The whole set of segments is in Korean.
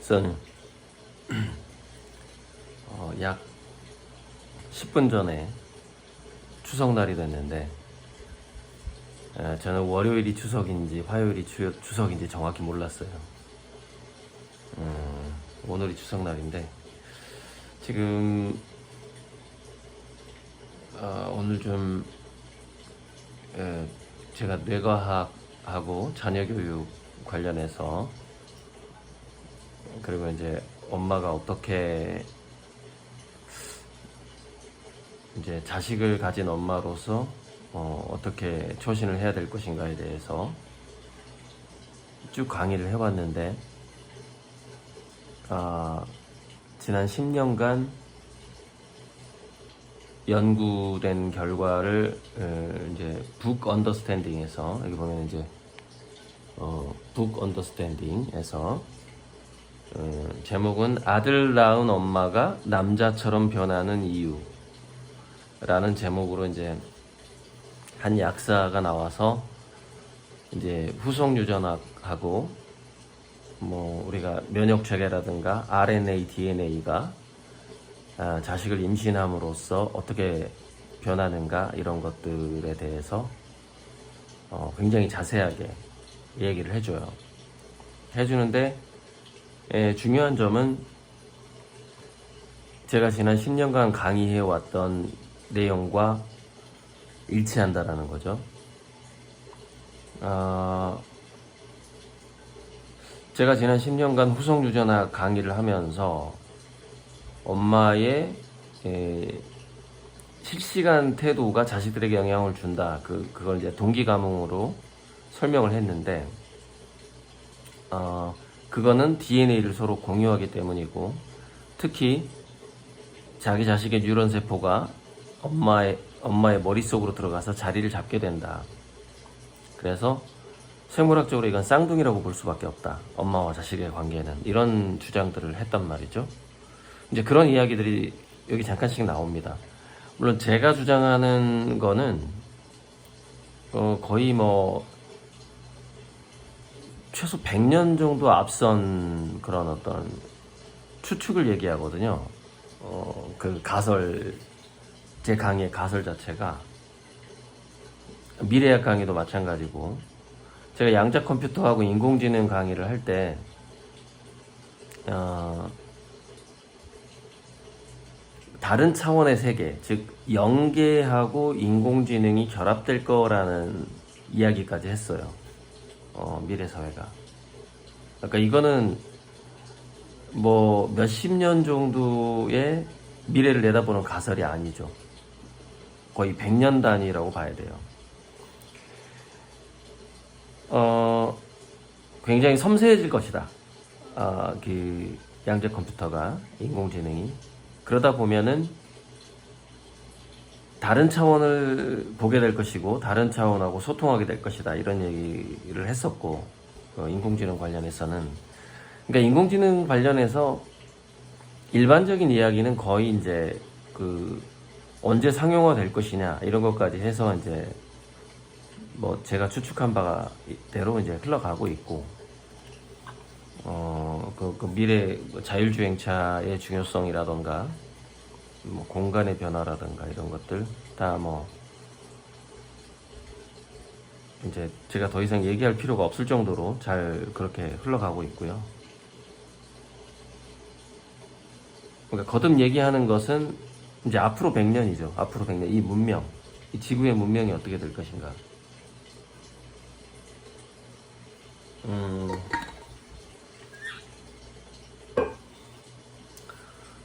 선 약 10분 전에 추석날이 됐는데 저는 월요일이 추석인지 화요일이 추석인지 정확히 몰랐어요. 오늘이 추석날인데 지금 오늘 좀 제가 뇌과학하고 자녀교육 관련해서, 그리고 이제 엄마가 어떻게 이제 자식을 가진 엄마로서 어떻게 초신을 해야 될 것인가에 대해서 쭉 강의를 해왔는데, 지난 10년간 연구된 결과를 이제 북 언더스탠딩에서, 여기 보면 이제 북 언더스탠딩에서 제목은 아들 낳은 엄마가 남자처럼 변하는 이유라는 제목으로 이제 한 약사가 나와서 이제 후속 유전학하고 뭐 우리가 면역 체계라든가 RNA, DNA가 자식을 임신함으로써 어떻게 변하는가, 이런 것들에 대해서 굉장히 자세하게 얘기를 해주는데 중요한 점은 제가 지난 10년간 강의해왔던 내용과 일치한다라는 거죠. 제가 지난 10년간 후속유전학 강의를 하면서 엄마의 실시간 태도가 자식들에게 영향을 준다, 그걸 이제 동기가몽으로 설명을 했는데, 그거는 DNA를 서로 공유하기 때문이고, 특히 자기 자식의 뉴런 세포가 엄마의 머릿속으로 들어가서 자리를 잡게 된다. 그래서 생물학적으로 이건 쌍둥이라고 볼 수밖에 없다, 엄마와 자식의 관계는. 이런 주장들을 했단 말이죠. 이제 그런 이야기들이 여기 잠깐씩 나옵니다. 물론 제가 주장하는 거는 거의 뭐 최소 100년 정도 앞선 그런 어떤 추측을 얘기하거든요. 그 가설, 제 강의의 가설 자체가, 미래학 강의도 마찬가지고, 제가 양자 컴퓨터하고 인공지능 강의를 할 때 다른 차원의 세계, 즉 영계하고 인공지능이 결합될 거라는 이야기까지 했어요. 미래 사회가. 그러니까 이거는 뭐 몇십 년 정도의 미래를 내다보는 가설이 아니죠. 거의 100년 단위라고 봐야 돼요. 굉장히 섬세해질 것이다, 그 양자 컴퓨터가, 인공지능이. 그러다 보면은 다른 차원을 보게 될 것이고 다른 차원하고 소통하게 될 것이다, 이런 얘기를 했었고, 인공지능 관련해서는. 그러니까 인공지능 관련해서 일반적인 이야기는 거의 이제 언제 상용화 될 것이냐, 이런 것까지 해서 이제 뭐 제가 추측한 바대로 이제 흘러가고 있고, 미래 자율주행차의 중요성이라던가 뭐 공간의 변화라든가 이런 것들 다 뭐 이제 제가 더 이상 얘기할 필요가 없을 정도로 잘 그렇게 흘러가고 있고요. 그러니까 거듭 얘기하는 것은 이제 앞으로 100년이죠. 앞으로 100년, 이 문명, 이 지구의 문명이 어떻게 될 것인가.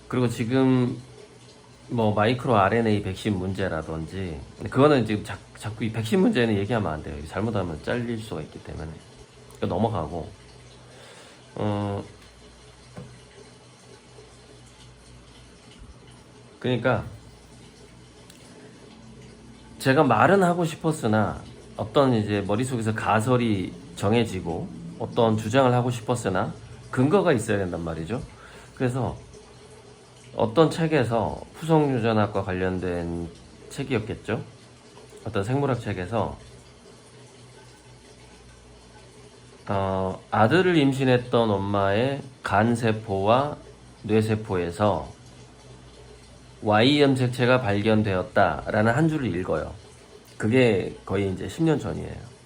그리고 지금 뭐 마이크로 RNA 백신 문제라든지, 그거는 지금 자꾸 이 백신 문제는 얘기하면 안 돼요. 잘못하면 잘릴 수가 있기 때문에 넘어가고, 그러니까 제가 말은 하고 싶었으나 어떤 이제 머릿속에서 가설이 정해지고 어떤 주장을 하고 싶었으나 근거가 있어야 된단 말이죠. 그래서 어떤 책에서, 후속유전학과 관련된 책이었겠죠, 어떤 생물학 책에서 아들을 임신했던 엄마의 간세포와 뇌세포에서 Y 염색체가 발견되었다라는 한 줄을 읽어요. 그게 거의 이제 10년 전이에요.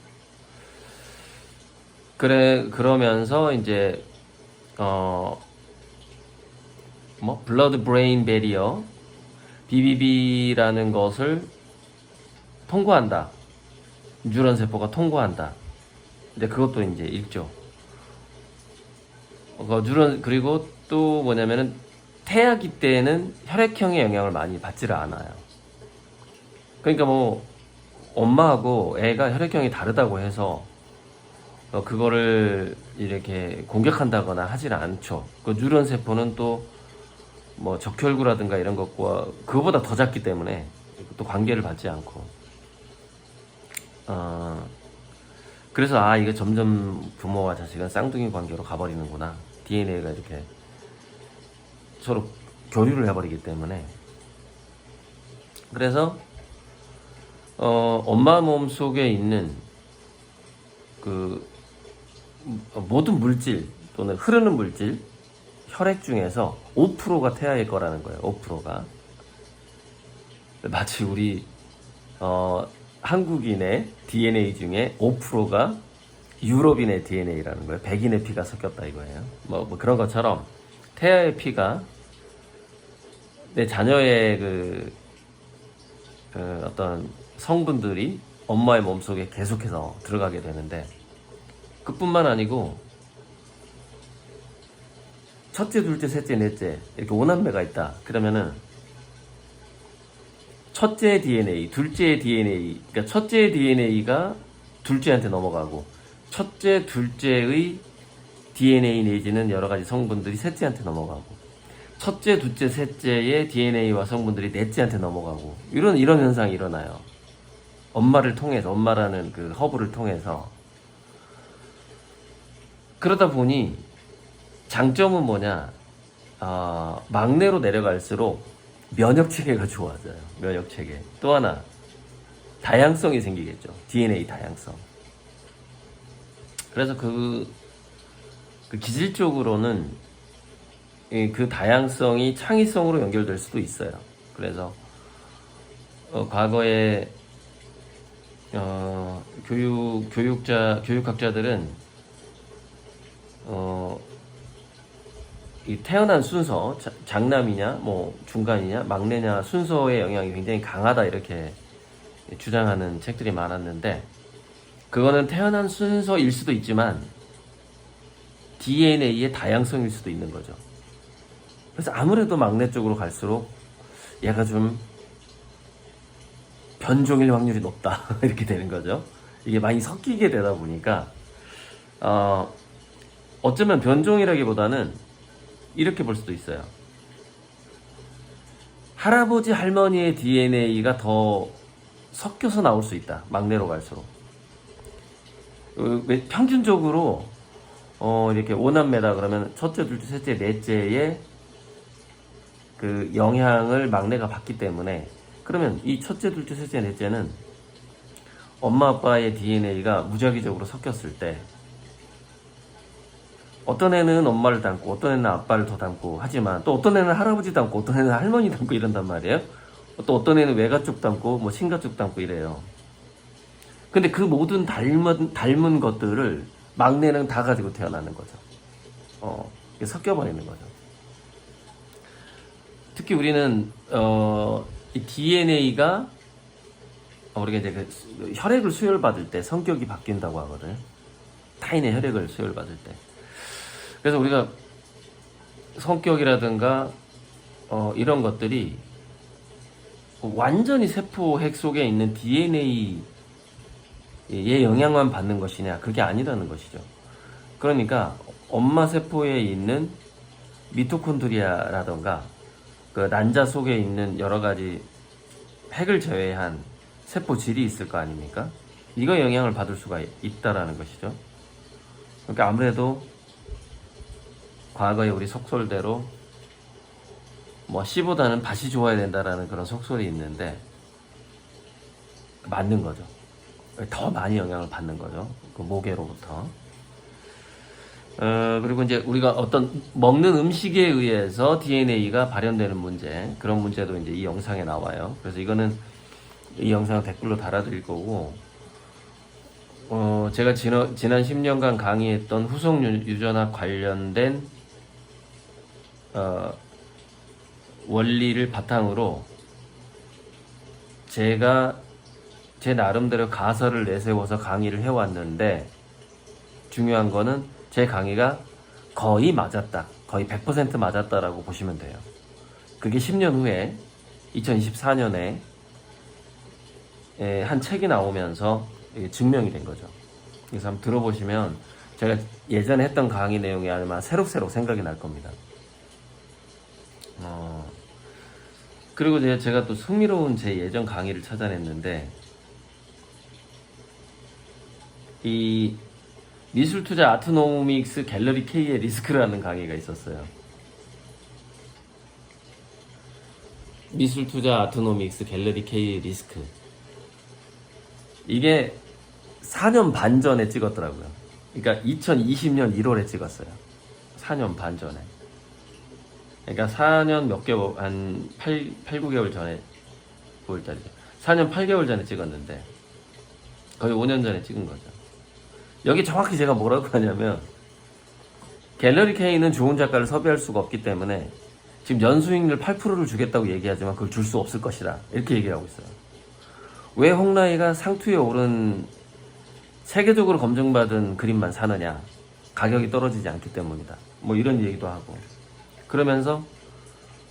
그러면서 이제, 블러드 브레인 베리어, BBB라는 것을 통과한다. 뉴런 세포가 통과한다. 근데 그것도 이제 읽죠. 그리고 또 뭐냐면은 태아기 때는 혈액형의 영향을 많이 받지를 않아요. 그러니까 뭐 엄마하고 애가 혈액형이 다르다고 해서 그거를 이렇게 공격한다거나 하지는 않죠. 그 뉴런 세포는 또 뭐 적혈구라든가 이런 것과 그거보다 더 작기 때문에 또 관계를 받지 않고. 그래서 이게 점점 부모와 자식은 쌍둥이 관계로 가버리는구나. DNA가 이렇게 서로 교류를 해버리기 때문에. 그래서 엄마 몸 속에 있는 그 모든 물질 또는 흐르는 물질, 혈액 중에서 5%가 태아일 거라는 거예요. 5%가. 마치 우리 한국인의 DNA 중에 5%가 유럽인의 DNA라는 거예요. 백인의 피가 섞였다 이거예요. 뭐 그런 것처럼 태아의 피가 내 자녀의 어떤 성분들이 엄마의 몸속에 계속해서 들어가게 되는데, 그뿐만 아니고 첫째, 둘째, 셋째, 넷째 이렇게 5남매가 있다. 그러면은 첫째 DNA, 둘째 DNA, 그러니까 첫째 DNA가 둘째한테 넘어가고 첫째, 둘째의 DNA 내지는 여러 가지 성분들이 셋째한테 넘어가고 첫째, 둘째, 셋째의 DNA와 성분들이 넷째한테 넘어가고 이런 현상이 일어나요. 엄마를 통해서, 엄마라는 그 허브를 통해서. 그러다 보니 장점은 뭐냐, 막내로 내려갈수록 면역체계가 좋아져요. 면역체계. 또 하나, 다양성이 생기겠죠. DNA 다양성. 그래서 그 기질적으로는 그 다양성이 창의성으로 연결될 수도 있어요. 그래서 과거에 교육학자들은 이 태어난 순서, 장남이냐, 뭐 중간이냐, 막내냐 순서의 영향이 굉장히 강하다 이렇게 주장하는 책들이 많았는데, 그거는 태어난 순서일 수도 있지만 DNA의 다양성일 수도 있는 거죠. 그래서 아무래도 막내 쪽으로 갈수록 얘가 좀 변종일 확률이 높다 이렇게 되는 거죠. 이게 많이 섞이게 되다 보니까 어쩌면 변종이라기보다는 이렇게 볼 수도 있어요. 할아버지 할머니의 DNA가 더 섞여서 나올 수 있다. 막내로 갈수록. 평균적으로 이렇게 5남매다 그러면 첫째, 둘째, 셋째, 넷째의 그 영향을 막내가 받기 때문에, 그러면 이 첫째, 둘째, 셋째, 넷째는 엄마 아빠의 DNA가 무작위적으로 섞였을 때 어떤 애는 엄마를 닮고 어떤 애는 아빠를 더 닮고 하지만 또 어떤 애는 할아버지 닮고 어떤 애는 할머니 닮고 이런단 말이에요. 또 어떤 애는 외가 쪽 닮고 뭐 친가 쪽 닮고 이래요. 근데 그 모든 닮은 것들을 막내는 다 가지고 태어나는 거죠. 섞여버리는 거죠. 특히 우리는 이 DNA가 우리가 이제 그 혈액을 수혈받을 때 성격이 바뀐다고 하거든. 타인의 혈액을 수혈받을 때. 그래서 우리가 성격이라든가 이런 것들이 완전히 세포 핵 속에 있는 DNA의 영향만 받는 것이냐, 그게 아니라는 것이죠. 그러니까 엄마 세포에 있는 미토콘드리아라든가 그 난자 속에 있는 여러 가지 핵을 제외한 세포질이 있을 거 아닙니까? 이거 영향을 받을 수가 있다라는 것이죠. 그러니까 아무래도 과거에 우리 속설대로 뭐 씨보다는 밭이 좋아야 된다라는 그런 속설이 있는데 맞는 거죠. 더 많이 영향을 받는 거죠. 그 모계로부터. 그리고 이제 우리가 어떤 먹는 음식에 의해서 DNA가 발현되는 문제, 그런 문제도 이제 이 영상에 나와요. 그래서 이거는 이 영상 댓글로 달아드릴 거고, 제가 지난 10년간 강의했던 후속 유전학 관련된 원리를 바탕으로 제가 제 나름대로 가설을 내세워서 강의를 해왔는데, 중요한 거는 제 강의가 거의 맞았다, 거의 100% 맞았다라고 보시면 돼요. 그게 10년 후에 2024년에 한 책이 나오면서 증명이 된 거죠. 그래서 한번 들어보시면 제가 예전에 했던 강의 내용이 아마 새록새록 생각이 날 겁니다. 그리고 제가 또 흥미로운 제 예전 강의를 찾아냈는데, 이 미술투자 아트노믹스 갤러리 K의 리스크라는 강의가 있었어요. 미술투자 아트노믹스 갤러리 K의 리스크. 이게 4년 반 전에 찍었더라고요. 그러니까 2020년 1월에 찍었어요. 4년 반 전에. 그러니까 4년 몇 개월, 한 8, 9개월 전에, 9월짜리죠. 4년 8개월 전에 찍었는데, 거의 5년 전에 찍은 거죠. 여기 정확히 제가 뭐라고 하냐면, 갤러리 K는 좋은 작가를 섭외할 수가 없기 때문에, 지금 연수익률 8%를 주겠다고 얘기하지만 그걸 줄 수 없을 것이다, 이렇게 얘기하고 있어요. 왜 홍라이가 상투에 오른 세계적으로 검증받은 그림만 사느냐, 가격이 떨어지지 않기 때문이다, 뭐 이런 얘기도 하고, 그러면서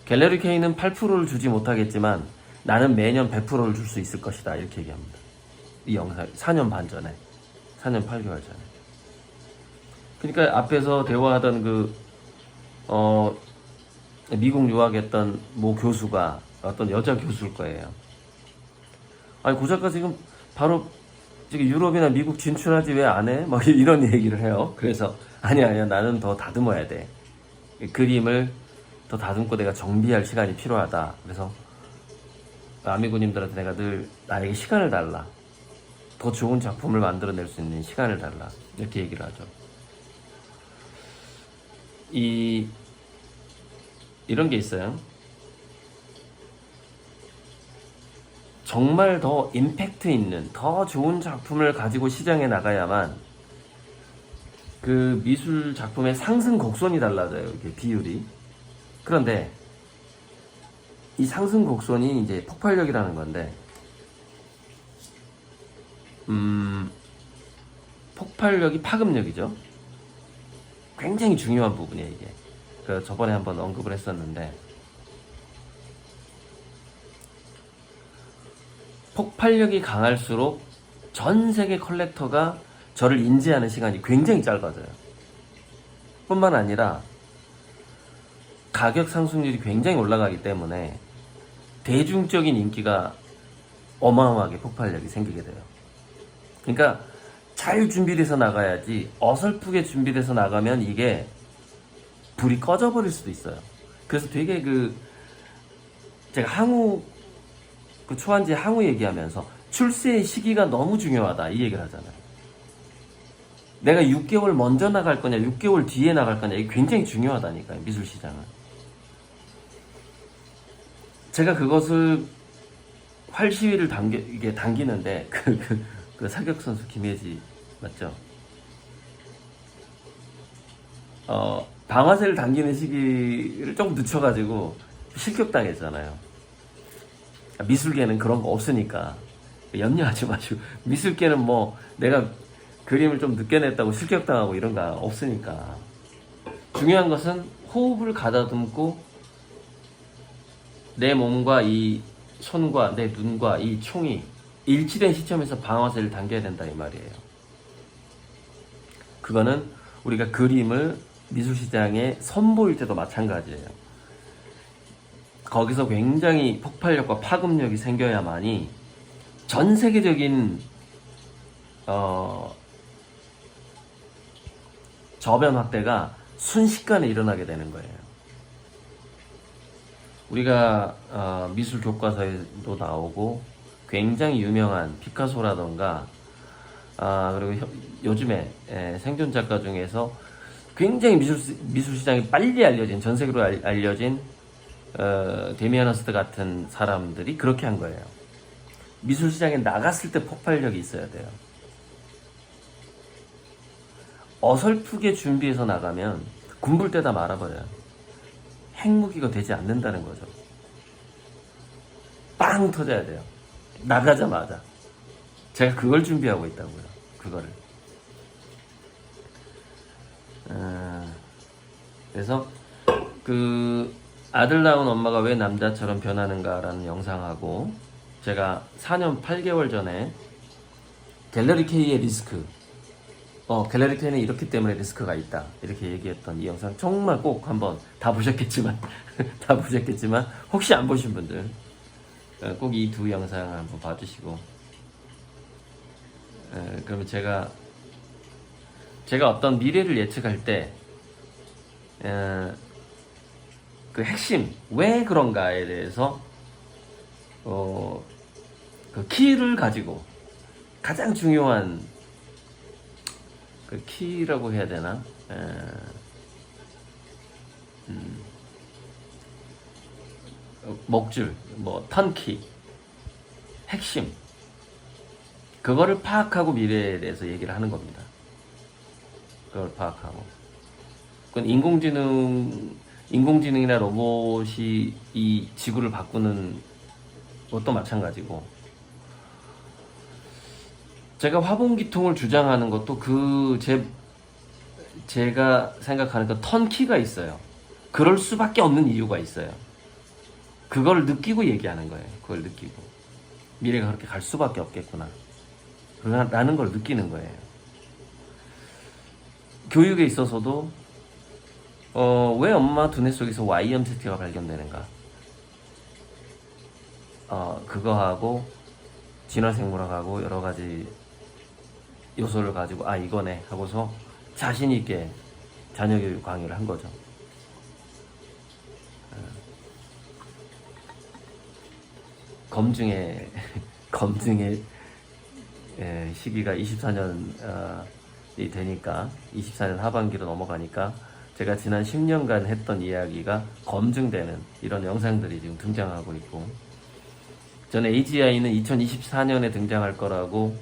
갤러리 K는 8%를 주지 못하겠지만 나는 매년 100%를 줄 수 있을 것이다, 이렇게 얘기합니다. 이 영상 4년 반 전에, 4년 8개월 전에. 그러니까 앞에서 대화하던 미국 유학했던 모 교수가 어떤 여자 교수일 거예요. 아니, 그 작가 지금 바로 지금 유럽이나 미국 진출하지 왜 안 해? 막 이런 얘기를 해요. 그래서 아니야, 나는 더 다듬어야 돼. 그림을 더 다듬고 내가 정비할 시간이 필요하다. 그래서 아미고님들한테 내가 늘 나에게 시간을 달라, 더 좋은 작품을 만들어낼 수 있는 시간을 달라, 이렇게 얘기를 하죠. 이런 게 있어요. 정말 더 임팩트 있는 더 좋은 작품을 가지고 시장에 나가야만 그 미술 작품의 상승 곡선이 달라져요, 이게 비율이. 그런데 이 상승 곡선이 이제 폭발력이라는 건데, 폭발력이 파급력이죠. 굉장히 중요한 부분이에요, 이게. 그 저번에 한번 언급을 했었는데, 폭발력이 강할수록 전 세계 컬렉터가 저를 인지하는 시간이 굉장히 짧아져요. 뿐만 아니라 가격 상승률이 굉장히 올라가기 때문에 대중적인 인기가 어마어마하게 폭발력이 생기게 돼요. 그러니까 잘 준비돼서 나가야지, 어설프게 준비돼서 나가면 이게 불이 꺼져버릴 수도 있어요. 그래서 되게 제가 항우, 초안지 항우 얘기하면서 출세의 시기가 너무 중요하다, 이 얘기를 하잖아요. 내가 6개월 먼저 나갈 거냐 6개월 뒤에 나갈 거냐, 이게 굉장히 중요하다니까요, 미술 시장은. 제가 그것을 활시위를 당기는데 그 사격 선수 김혜지 맞죠? 방아쇠를 당기는 시기를 조금 늦춰가지고 실격당했잖아요. 미술계는 그런 거 없으니까 염려하지 마시고, 미술계는 뭐 내가 그림을 좀 늦게 냈다고 실격당하고 이런 거 없으니까. 중요한 것은 호흡을 가다듬고 내 몸과 이 손과 내 눈과 이 총이 일치된 시점에서 방아쇠를 당겨야 된다, 이 말이에요. 그거는 우리가 그림을 미술시장에 선보일 때도 마찬가지예요. 거기서 굉장히 폭발력과 파급력이 생겨야만이 전 세계적인 저변 확대가 순식간에 일어나게 되는 거예요. 우리가 미술 교과서에도 나오고 굉장히 유명한 피카소라던가 그리고 요즘에 생존 작가 중에서 굉장히 미술 시장이 빨리 알려진, 전 세계로 알려진 데미안 허스트 같은 사람들이 그렇게 한 거예요. 미술 시장에 나갔을 때 폭발력이 있어야 돼요. 어설프게 준비해서 나가면 군불 때다 말아버려요. 핵무기가 되지 않는다는 거죠. 빵 터져야 돼요. 나가자마자. 제가 그걸 준비하고 있다고요. 그거를. 그래서 그 아들 낳은 엄마가 왜 남자처럼 변하는가라는 영상하고, 제가 4년 8개월 전에 갤러리 K의 리스크, 갤러리 K는 이렇기 때문에 리스크가 있다, 이렇게 얘기했던 이 영상 정말 꼭 한번, 다 보셨겠지만 다 보셨겠지만 혹시 안 보신 분들 꼭 이 두 영상을 한번 봐주시고, 그러면 제가 어떤 미래를 예측할 때 그 핵심, 왜 그런가에 대해서 그 키를 가지고, 가장 중요한 그 키라고 해야 되나? 목줄, 뭐 턴키, 핵심, 그거를 파악하고 미래에 대해서 얘기를 하는 겁니다. 그걸 파악하고, 그건 인공지능이나 로봇이 이 지구를 바꾸는 것도 마찬가지고, 제가 화분기통을 주장하는 것도 제가 생각하는 그 턴키가 있어요. 그럴 수밖에 없는 이유가 있어요. 그걸 느끼고 얘기하는 거예요. 그걸 느끼고 미래가 그렇게 갈 수밖에 없겠구나 라는 걸 느끼는 거예요. 교육에 있어서도 왜 엄마 두뇌 속에서 Y염색체가 발견되는가, 그거하고 진화생물학하고 여러 가지 요소를 가지고 이거네 하고서 자신 있게 자녀교육 강의를 한 거죠. 검증의 시기가 24년이 되니까, 24년 하반기로 넘어가니까 제가 지난 10년간 했던 이야기가 검증되는 이런 영상들이 지금 등장하고 있고, 저는 AGI는 2024년에 등장할 거라고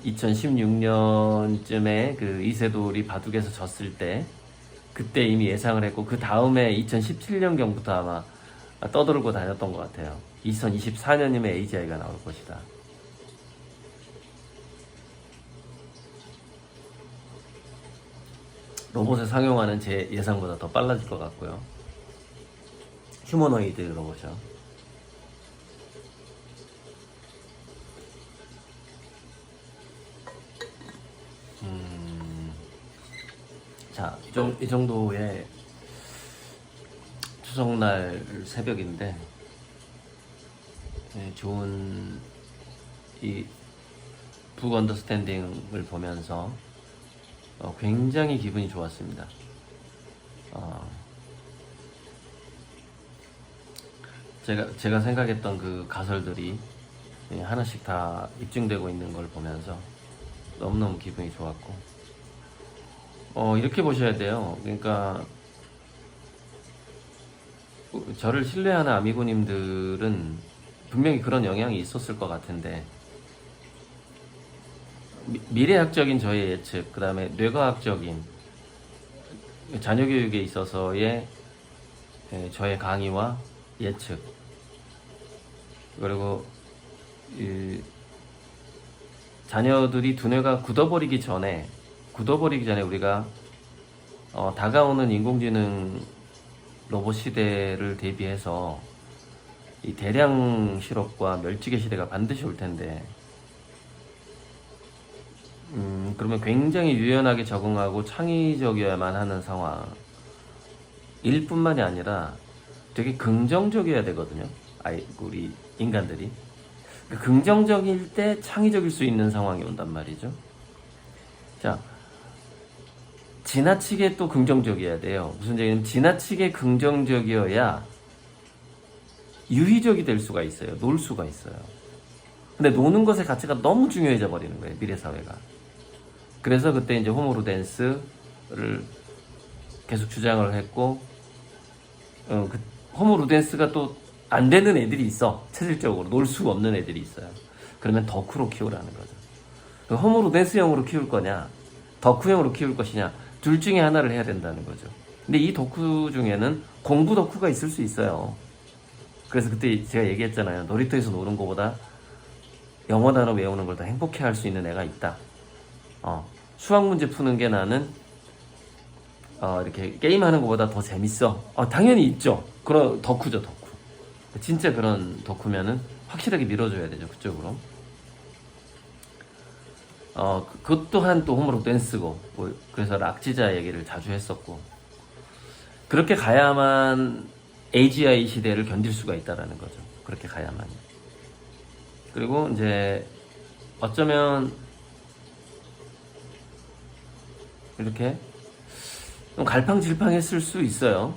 2016년쯤에 그 이세돌이 바둑에서 졌을 때 그때 이미 예상을 했고, 그 다음에 2017년경부터 아마 떠들고 다녔던 것 같아요. 2024년이면 AGI가 나올 것이다. 로봇을 상용화는 제 예상보다 더 빨라질 것 같고요. 휴머노이드 로봇이요. 자, 이 정도의 추석날 새벽인데, 좋은 이 북 언더스탠딩을 보면서 굉장히 기분이 좋았습니다. 제가 생각했던 그 가설들이 하나씩 다 입증되고 있는 걸 보면서 너무너무 기분이 좋았고, 이렇게 보셔야 돼요. 그러니까 저를 신뢰하는 아미고님들은 분명히 그런 영향이 있었을 것 같은데, 미래학적인 저의 예측, 그 다음에 뇌과학적인 자녀교육에 있어서의 저의 강의와 예측, 그리고 자녀들이 두뇌가 굳어버리기 전에 우리가 다가오는 인공지능 로봇 시대를 대비해서 이 대량 실업과 멸치계 시대가 반드시 올 텐데, 그러면 굉장히 유연하게 적응하고 창의적이어야만 하는 상황일 뿐만이 아니라 되게 긍정적이어야 되거든요. 우리 인간들이. 긍정적일 때 창의적일 수 있는 상황이 온단 말이죠. 자, 지나치게 또 긍정적이어야 돼요. 무슨 얘기냐면, 지나치게 긍정적이어야 유의적이 될 수가 있어요. 놀 수가 있어요. 근데 노는 것의 가치가 너무 중요해져 버리는 거예요, 미래 사회가. 그래서 그때 이제 호모로 댄스를 계속 주장을 했고, 그 호모 루덴스가 또 안 되는 애들이 있어. 체질적으로 놀 수 없는 애들이 있어요. 그러면 덕후로 키우라는 거죠. 그 호모 루덴스형으로 키울 거냐, 덕후형으로 키울 것이냐, 둘 중에 하나를 해야 된다는 거죠. 근데 이 덕후 중에는 공부 덕후가 있을 수 있어요. 그래서 그때 제가 얘기했잖아요. 놀이터에서 노는 것보다 영어 단어 외우는 걸 더 행복해 할 수 있는 애가 있다. 수학 문제 푸는 게 나는 이렇게 게임하는 것보다 더 재밌어. 당연히 있죠. 그런 덕후죠, 덕후. 진짜 그런 덕후면은 확실하게 밀어줘야 되죠, 그쪽으로. 그것 또한 또 호모로 댄스고, 그래서 락지자 얘기를 자주 했었고, 그렇게 가야만 AGI 시대를 견딜 수가 있다라는 거죠. 그렇게 가야만. 그리고 이제 어쩌면 이렇게 좀 갈팡질팡했을 수 있어요.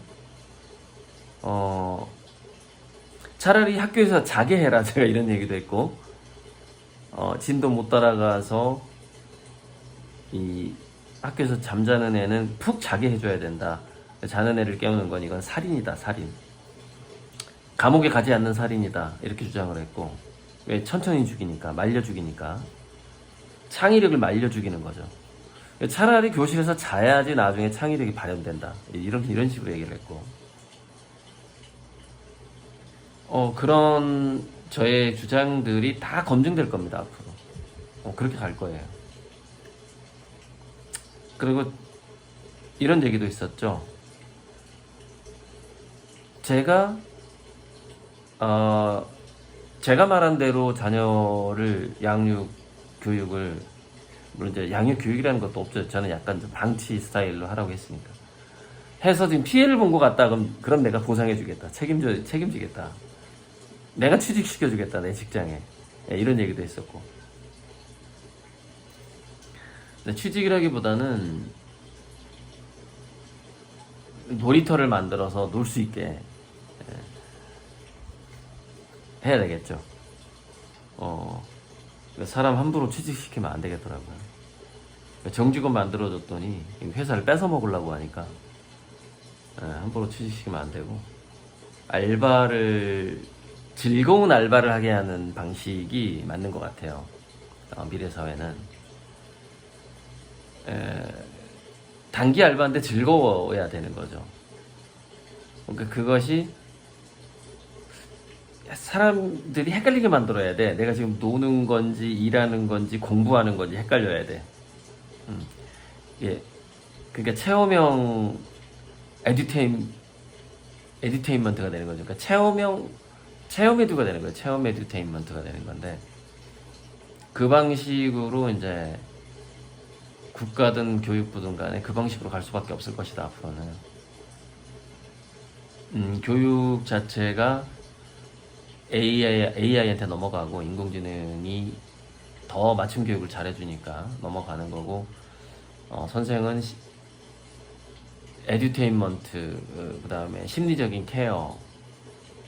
차라리 학교에서 자게 해라. 제가 이런 얘기도 했고, 진도 못 따라가서 이 학교에서 잠자는 애는 푹 자게 해줘야 된다. 자는 애를 깨우는 건 이건 살인이다, 살인. 감옥에 가지 않는 살인이다. 이렇게 주장을 했고, 왜 천천히 죽이니까, 말려 죽이니까. 창의력을 말려 죽이는 거죠. 차라리 교실에서 자야지 나중에 창의력이 발현된다. 이런 식으로 얘기를 했고. 그런 저의 주장들이 다 검증될 겁니다, 앞으로. 그렇게 갈 거예요. 그리고 이런 얘기도 있었죠. 제가 말한 대로 자녀를 교육을, 물론 이제 양육 교육이라는 것도 없죠. 저는 약간 좀 방치 스타일로 하라고 했으니까. 해서 지금 피해를 본 것 같다. 그럼 내가 보상해주겠다. 책임지겠다. 내가 취직시켜주겠다, 내 직장에. 이런 얘기도 했었고. 취직이라기보다는 놀이터를 만들어서 놀 수 있게 해야 되겠죠. 사람 함부로 취직시키면 안 되겠더라고요. 정직원 만들어줬더니 회사를 뺏어 먹으려고 하니까 함부로 취직시키면 안 되고, 즐거운 알바를 하게 하는 방식이 맞는 것 같아요. 미래 사회는 단기 알바인데 즐거워야 되는 거죠. 그러니까 그것이 사람들이 헷갈리게 만들어야 돼. 내가 지금 노는 건지 일하는 건지 공부하는 건지 헷갈려야 돼. 예, 그러니까 체험형 에듀테인먼트가 되는 거죠. 그러니까 체험 에듀가 되는 거예요. 체험 에듀테인먼트가 되는 건데, 그 방식으로 이제 국가든 교육부든 간에 그 방식으로 갈 수밖에 없을 것이다, 앞으로는. 교육 자체가 AI한테 넘어가고, 인공지능이 더 맞춤 교육을 잘해주니까 넘어가는 거고, 선생은 에듀테인먼트, 그 다음에 심리적인 케어,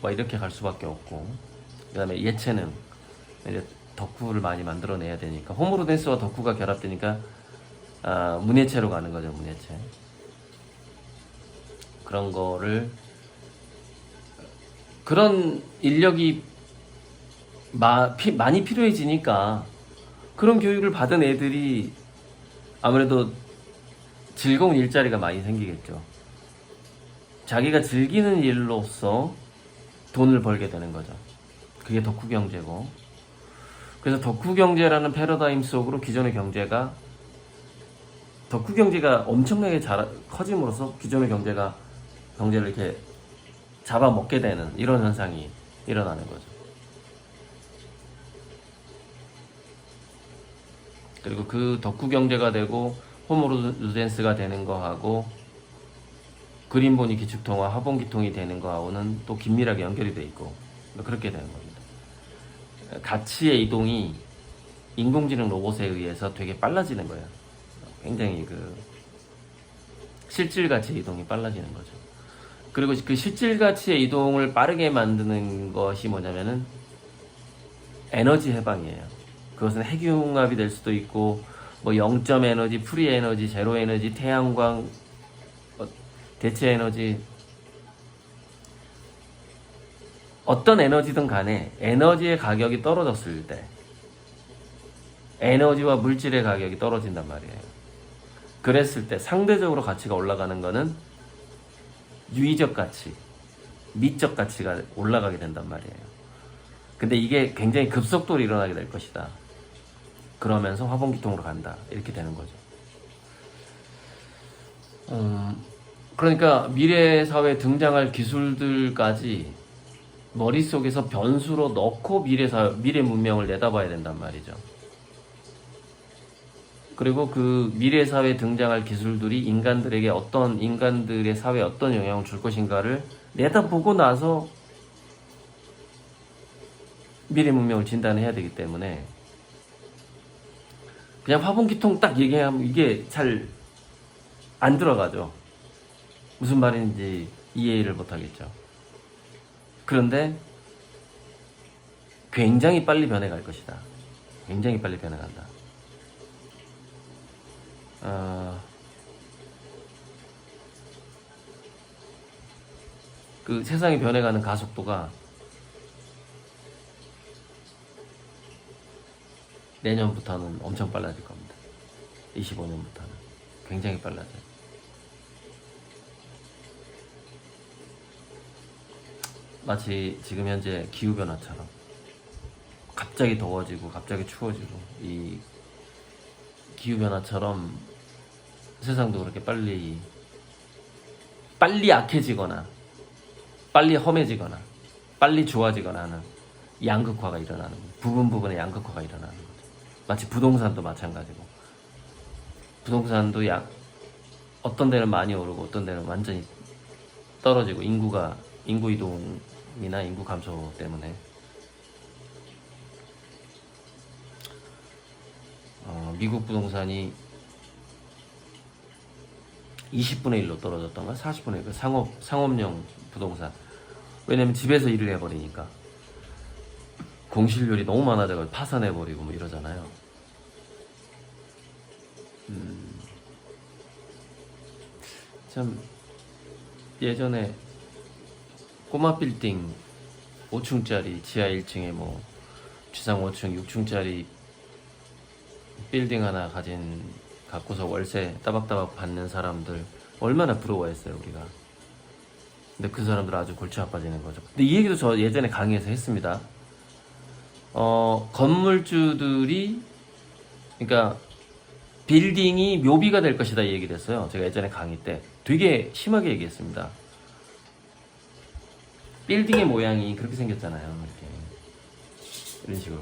이렇게 갈 수밖에 없고, 그 다음에 예체능, 이제 덕후를 많이 만들어내야 되니까, 호모로 댄스와 덕후가 결합되니까 문예체로 가는 거죠, 문예체. 그런 거를, 그런 인력이 많이 필요해지니까 그런 교육을 받은 애들이 아무래도 즐거운 일자리가 많이 생기겠죠. 자기가 즐기는 일로서 돈을 벌게 되는 거죠. 그게 덕후 경제고, 그래서 덕후 경제라는 패러다임 속으로 기존의 경제가, 덕후 경제가 엄청나게 커짐으로써 기존의 경제를 이렇게 잡아먹게 되는 이런 현상이 일어나는 거죠. 그리고 그 덕후 경제가 되고 호모 루덴스가 되는 거하고 그린보니 기축통화, 하본기통이 되는 거하고는 또 긴밀하게 연결이 돼 있고, 그렇게 되는 겁니다. 가치의 이동이 인공지능 로봇에 의해서 되게 빨라지는 거예요. 굉장히 실질 가치의 이동이 빨라지는 거죠. 그리고 그 실질 가치의 이동을 빠르게 만드는 것이 뭐냐면은 에너지 해방이에요. 그것은 핵융합이 될 수도 있고, 0점 에너지, 프리 에너지, 제로 에너지, 태양광, 대체 에너지, 어떤 에너지든 간에 에너지의 가격이 떨어졌을 때 에너지와 물질의 가격이 떨어진단 말이에요. 그랬을 때 상대적으로 가치가 올라가는 거는 유의적 가치, 미적 가치가 올라가게 된단 말이에요. 근데 이게 굉장히 급속도로 일어나게 될 것이다. 그러면서 화본기통으로 간다. 이렇게 되는 거죠. 그러니까 미래 사회에 등장할 기술들까지 머릿속에서 변수로 넣고 미래 문명을 내다봐야 된단 말이죠. 그리고 그 미래 사회에 등장할 기술들이 인간들의 사회에 어떤 영향을 줄 것인가를 내다보고 나서 미래 문명을 진단해야 되기 때문에 그냥 화분기통 딱 얘기하면 이게 잘 안 들어가죠. 무슨 말인지 이해를 못 하겠죠. 그런데 굉장히 빨리 변해갈 것이다. 굉장히 빨리 변해간다. 그 세상이 변해가는 가속도가 내년부터는 엄청 빨라질 겁니다. 25년부터는 굉장히 빨라져요. 마치 지금 현재 기후변화처럼 갑자기 더워지고 갑자기 추워지고, 이 기후변화처럼 세상도 그렇게 빨리 약해지거나 빨리 험해지거나 빨리 좋아지거나 하는 양극화가 일어나는 거예요. 부분의 양극화가 일어나는 거죠. 마치 부동산도 마찬가지고, 부동산도 어떤 데는 많이 오르고 어떤 데는 완전히 떨어지고, 인구 이동이나 인구 감소 때문에 미국 부동산이 20분의 1로 떨어졌던가 40분의 1, 상업용 부동산. 왜냐면 집에서 일을 해버리니까 공실률이 너무 많아져서 파산해버리고 뭐 이러잖아요. 참 예전에 꼬마 빌딩 5층짜리 지하 1층에 뭐 지상 5층 6층짜리 빌딩 하나 갖고서 월세 따박따박 받는 사람들 얼마나 부러워했어요 우리가. 근데 그 사람들 아주 골치 아파지는 거죠. 근데 이 얘기도 저 예전에 강의에서 했습니다. 건물주들이, 그러니까 빌딩이 묘비가 될 것이다 이 얘기를 했어요. 제가 예전에 강의 때 되게 심하게 얘기했습니다. 빌딩의 모양이 그렇게 생겼잖아요. 이렇게 이런 식으로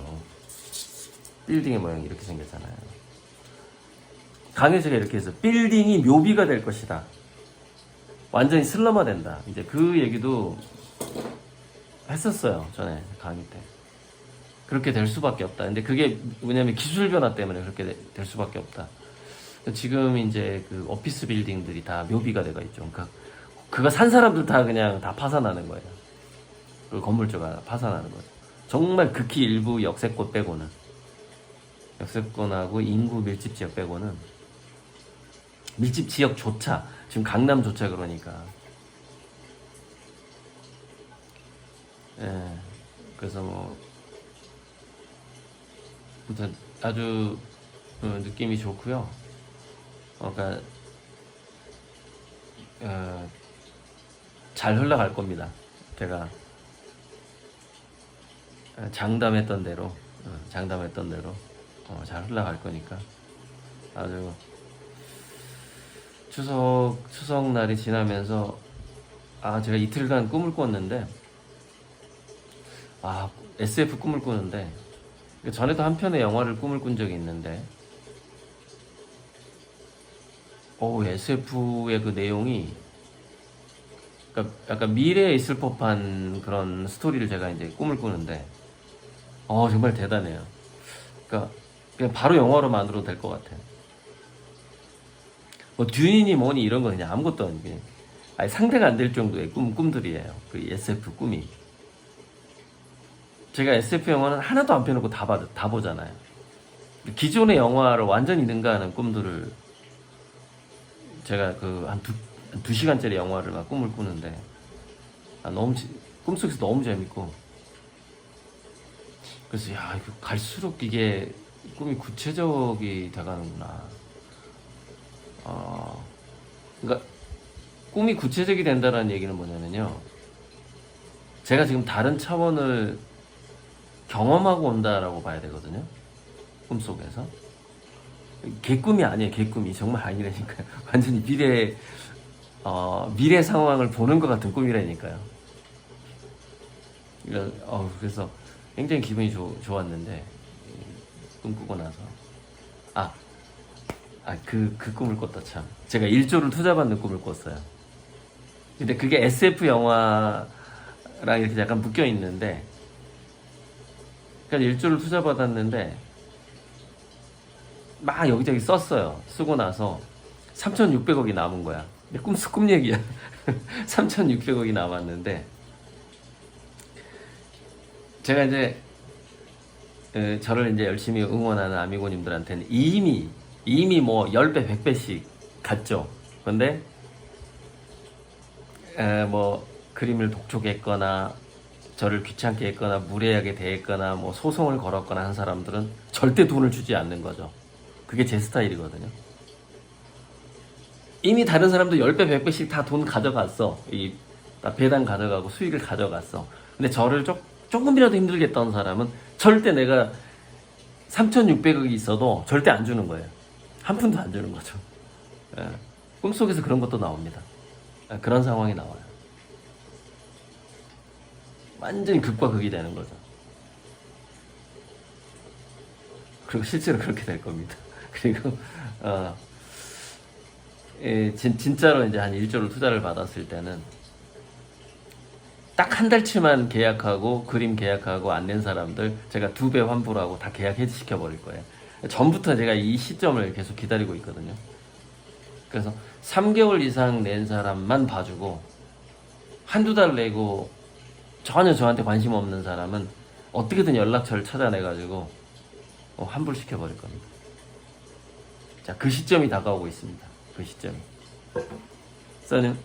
빌딩의 모양이 이렇게 생겼잖아요. 강의에서 이렇게 해서 빌딩이 묘비가 될 것이다. 완전히 슬럼화 된다. 이제 그 얘기도 했었어요. 전에 강의 때. 그렇게 될 수밖에 없다. 근데 그게 왜냐면 기술 변화 때문에 그렇게 될 수밖에 없다. 지금 이제 그 오피스 빌딩들이 다 묘비가 되어 있죠. 그러니까 그거 산 사람들 다 그냥 다 파산하는 거예요. 그 건물주가 파산하는 거죠. 정말 극히 일부 역세권 빼고는, 역세권하고 인구 밀집 지역 빼고는, 밀집 지역조차, 지금 강남조차 그러니까. 예. 그래서 뭐 아무튼 아주 느낌이 좋고요. 그러니까 잘 흘러갈 겁니다. 제가 장담했던 대로 잘 흘러갈 거니까. 아주 추석 날이 지나면서 제가 이틀간 꿈을 꿨는데, SF 꿈을 꾸는데, 전에도 한 편의 영화를 꿈을 꾼 적이 있는데, SF의 그 내용이, 그러니까 약간 미래에 있을 법한 그런 스토리를 제가 이제 꿈을 꾸는데, 정말 대단해요. 그러니까 그냥 바로 영화로 만들어도 될 것 같아요. 뭐 듀니니 뭐니 이런 거 그냥 아무것도 아니게 상대가 안 될 정도의 꿈들이에요. 그 SF 꿈이. 제가 SF 영화는 하나도 안 펴놓고 다 보잖아요. 기존의 영화를 완전히 능가하는 꿈들을 제가 한 2시간짜리 영화를 막 꿈을 꾸는데 꿈속에서 너무 재밌고, 그래서 야 이거 갈수록 이게 꿈이 구체적이 돼가는구나. 그러니까 꿈이 구체적이 된다는 얘기는 뭐냐면요, 제가 지금 다른 차원을 경험하고 온다라고 봐야 되거든요. 꿈속에서 개꿈이 아니에요. 개꿈이 정말 아니라니까요. 완전히 미래 상황을 보는 것 같은 꿈이라니까요. 그래서 굉장히 기분이 좋았는데, 꿈꾸고 나서 그 꿈을 꿨다. 참, 제가 1조를 투자받는 꿈을 꿨어요. 근데 그게 SF 영화랑 이렇게 약간 묶여 있는데, 그러니까 1조를 투자받았는데 막 여기저기 썼어요. 쓰고 나서 3,600억이 남은 거야. 근데 꿈 얘기야. 3,600억이 남았는데, 제가 이제 저를 이제 열심히 응원하는 아미고님들한테는 이미 뭐 10배, 100배씩 갔죠. 근데 뭐 그림을 독촉했거나 저를 귀찮게 했거나 무례하게 대했거나 뭐 소송을 걸었거나 한 사람들은 절대 돈을 주지 않는 거죠. 그게 제 스타일이거든요. 이미 다른 사람도 10배, 100배씩 다 돈 가져갔어. 배당 가져가고 수익을 가져갔어. 근데 저를 조금이라도 힘들게 했던 사람은 절대, 내가 3,600억이 있어도 절대 안 주는 거예요. 한 푼도 안 주는 거죠. 꿈속에서 그런 것도 나옵니다. 그런 상황이 나와요. 완전히 극과 극이 되는 거죠. 그리고 실제로 그렇게 될 겁니다. 그리고 진짜로 이제 한 1조를 투자를 받았을 때는 딱 한 달치만 계약하고 그림 계약하고 안 낸 사람들 제가 2배 환불하고 다 계약 해지시켜 버릴 거예요. 전부터 제가 이 시점을 계속 기다리고 있거든요. 그래서 3개월 이상 낸 사람만 봐주고, 한두 달 내고 전혀 저한테 관심 없는 사람은 어떻게든 연락처를 찾아내가지고 환불시켜 버릴 겁니다. 자, 그 시점이 다가오고 있습니다. 그 시점이. 써님.